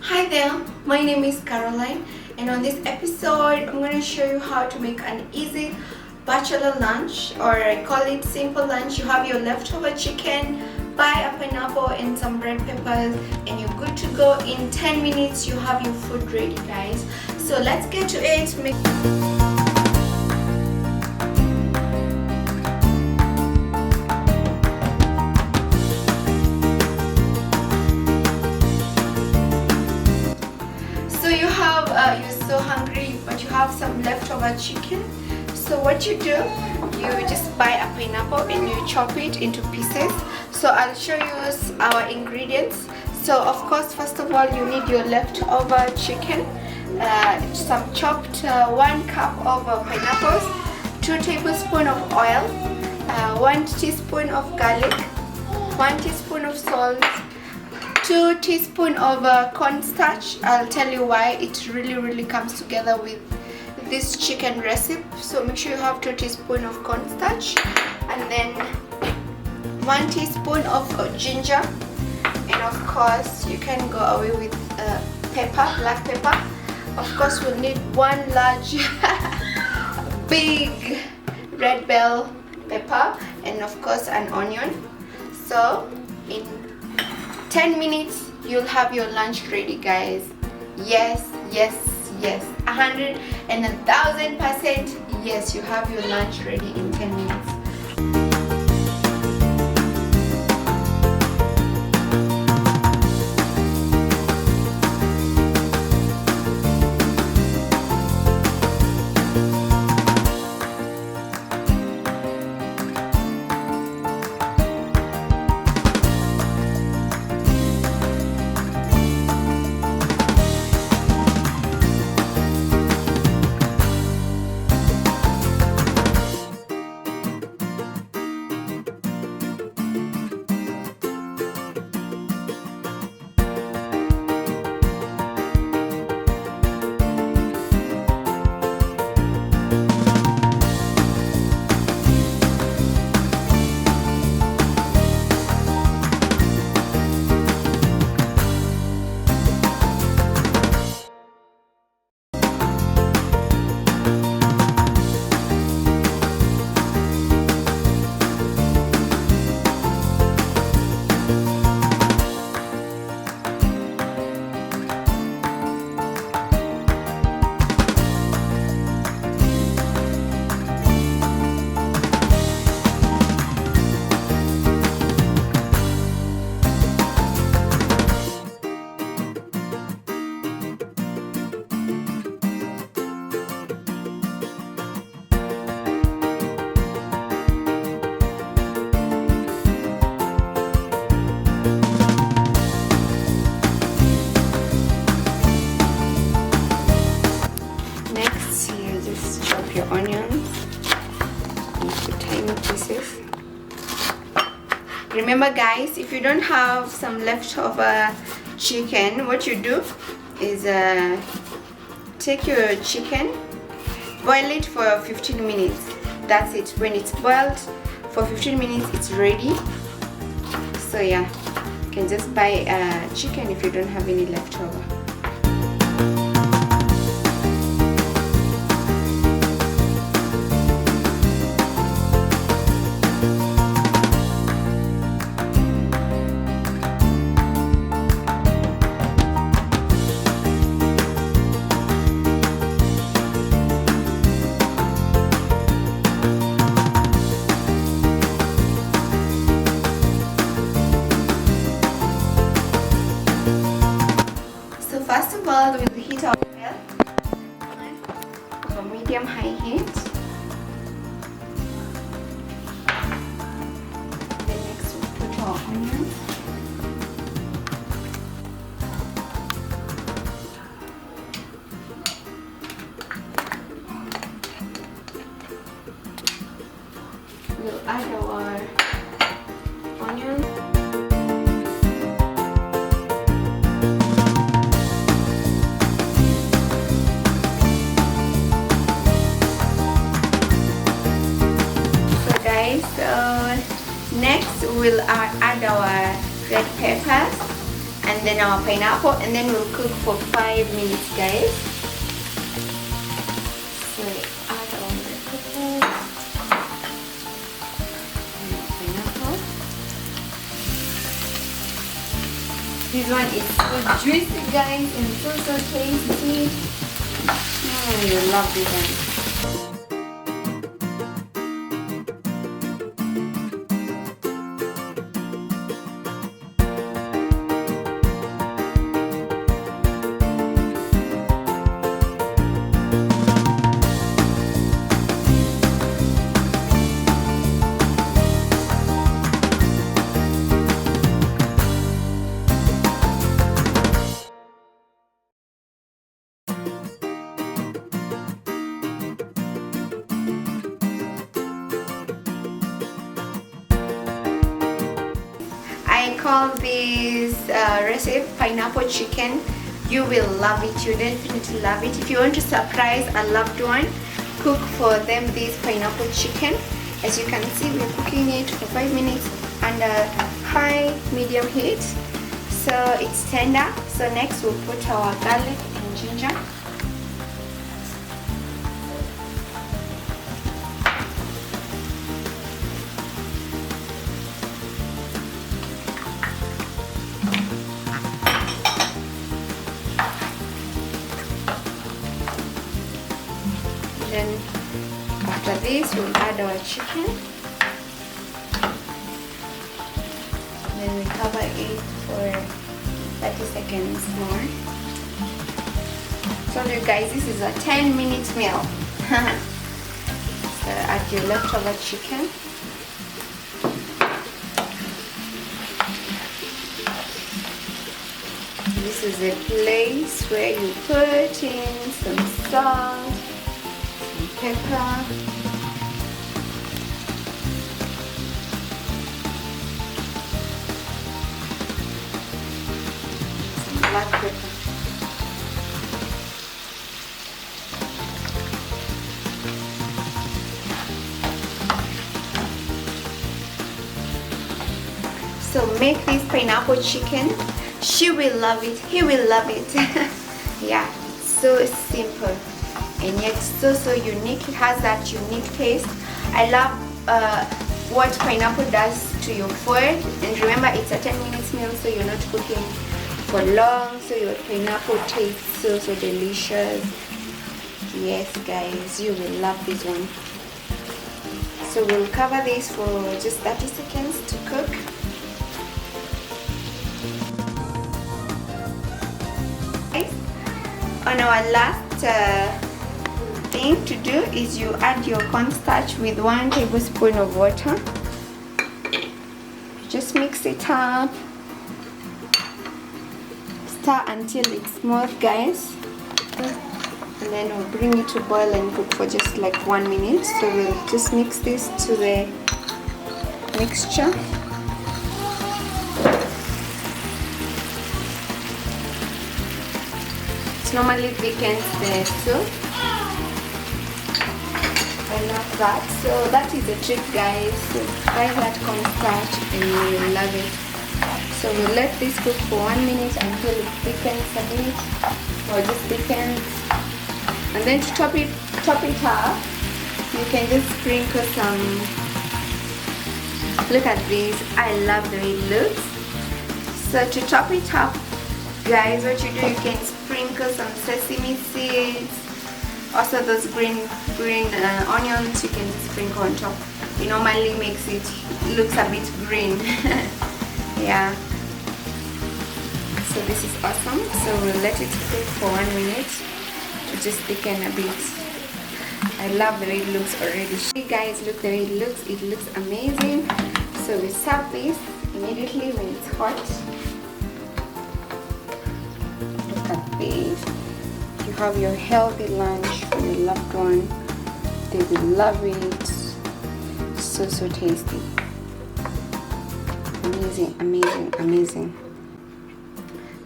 Hi there, my name is Caroline, and on this episode I'm going to show you how to make an easy bachelor lunch, or I call it simple lunch. You have your leftover chicken, buy a pineapple and some red peppers, and you're good to go. In 10 minutes you have your food ready, guys. So let's get to it. You're so hungry but you have some leftover chicken. So what you do, you just buy a pineapple and you chop it into pieces. So I'll show you our ingredients. So of course, first of all, you need your leftover chicken, some chopped 1 cup of pineapples, 2 tablespoons of oil, 1 teaspoon of garlic, 1 teaspoon of salt, 2 teaspoons of cornstarch. I'll tell you why it really comes together with this chicken recipe. So make sure you have 2 teaspoons of cornstarch, and then 1 teaspoon of ginger, and of course you can go away with pepper, black pepper. Of course we'll need 1 large big red bell pepper, and of course an onion. So in 10 minutes you'll have your lunch ready, guys. Yes, 100 and 1000%, yes, you have your lunch ready in 10 minutes. Your onions into tiny pieces. Remember, guys, if you don't have some leftover chicken, what you do is take your chicken, boil it for 15 minutes. That's it. When it's boiled for 15 minutes, it's ready. So yeah, you can just buy chicken if you don't have any leftover. First of all, we'll heat our oil to medium-high heat. Then next we'll put our onions. We'll add our onions. So next we'll add our red peppers, and then then our pineapple, and then we'll cook for 5 minutes, guys. So add all the peppers and the pineapple. This one is so juicy, guys, and so tasty. You love this one. I call this recipe pineapple chicken. You will love it. You definitely love it. If you want to surprise a loved one, cook for them this pineapple chicken. As you can see, we're cooking it for 5 minutes under high medium heat, so it's tender. So next we'll put our garlic and ginger. Then after this we'll add our chicken, then we cover it for 30 seconds more. So you guys, this is a 10-minute meal. So add your leftover chicken. This is a place where you put in some salt, pepper, some black pepper. So make this pineapple chicken. She will love it. He will love it. Yeah, so simple and yet so unique. It has that unique taste. I love what pineapple does to your food, and remember it's a 10-minute meal, so you're not cooking for long, so your pineapple tastes so delicious. Yes guys, you will love this one. So we'll cover this for just 30 seconds to cook. On our last thing to do is you add your cornstarch with 1 tablespoon of water. Just mix it up, stir until it's smooth, guys, and then we'll bring it to boil and cook for just like 1 minute. So we'll just mix this to the mixture. Normally thickens the soup. I love that. So that is the trick, guys. So try that cornstarch and you will love it. So we'll let this cook for 1 minute until it thickens a bit, or just thickens. And then to top it up, you can just sprinkle some. Look at this. I love the way it looks. So to top it up, guys, what you do, you can sprinkle some sesame seeds, also those green onions. You can sprinkle on top. It normally makes it looks a bit green. Yeah, so this is awesome. So we'll let it cook for 1 minute to just thicken a bit. I love the way it looks already. Hey guys, look the way it looks amazing. So we serve this immediately when it's hot. This. You have your healthy lunch for your loved one. They will love it. So tasty. Amazing.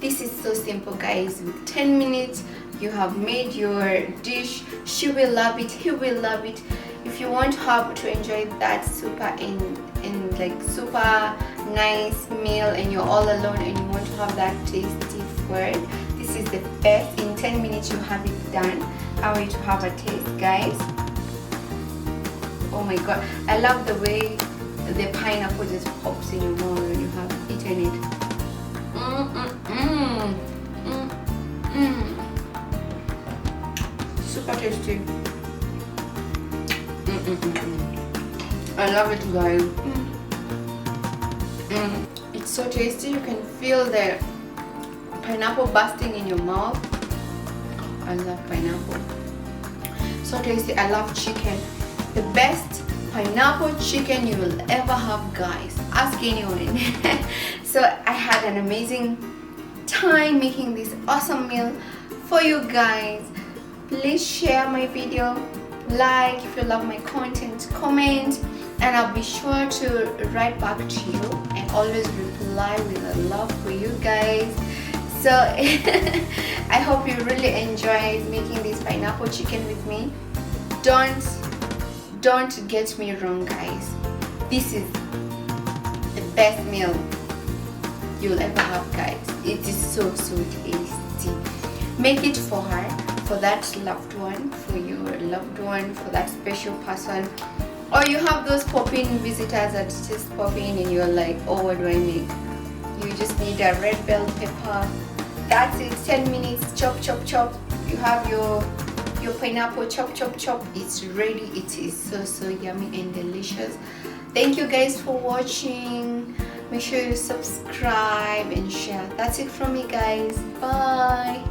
This is so simple, guys. With 10 minutes you have made your dish. She will love it, he will love it. If you want her to enjoy that super in like super nice meal and you're all alone and you want to have that tasty food. This is the best. In 10 minutes you have it done. I want you to have a taste, guys. Oh my god, I love the way the pineapple just pops in your mouth when you have eaten it. Super tasty. I love it, guys. It's so tasty. You can feel the pineapple bursting in your mouth. I love pineapple. So tasty. I love chicken. The best pineapple chicken you will ever have, guys. Ask anyone. So I had an amazing time making this awesome meal for you guys. Please share my video, like if you love my content, comment, and I'll be sure to write back to you and always reply with a love for you guys. So I hope you really enjoyed making this pineapple chicken with me. Don't get me wrong, guys. This is the best meal you'll ever have, guys. It is so tasty. Make it for her, for that loved one, for your loved one, for that special person. Or you have those pop-in visitors that just pop in and you're like, oh, what do I make? You just need a red bell pepper. That's it. 10 minutes. Chop, chop, chop. You have your pineapple. Chop, chop, chop. It's ready. It is so yummy and delicious. Thank you guys for watching. Make sure you subscribe and share. That's it from me, guys. Bye.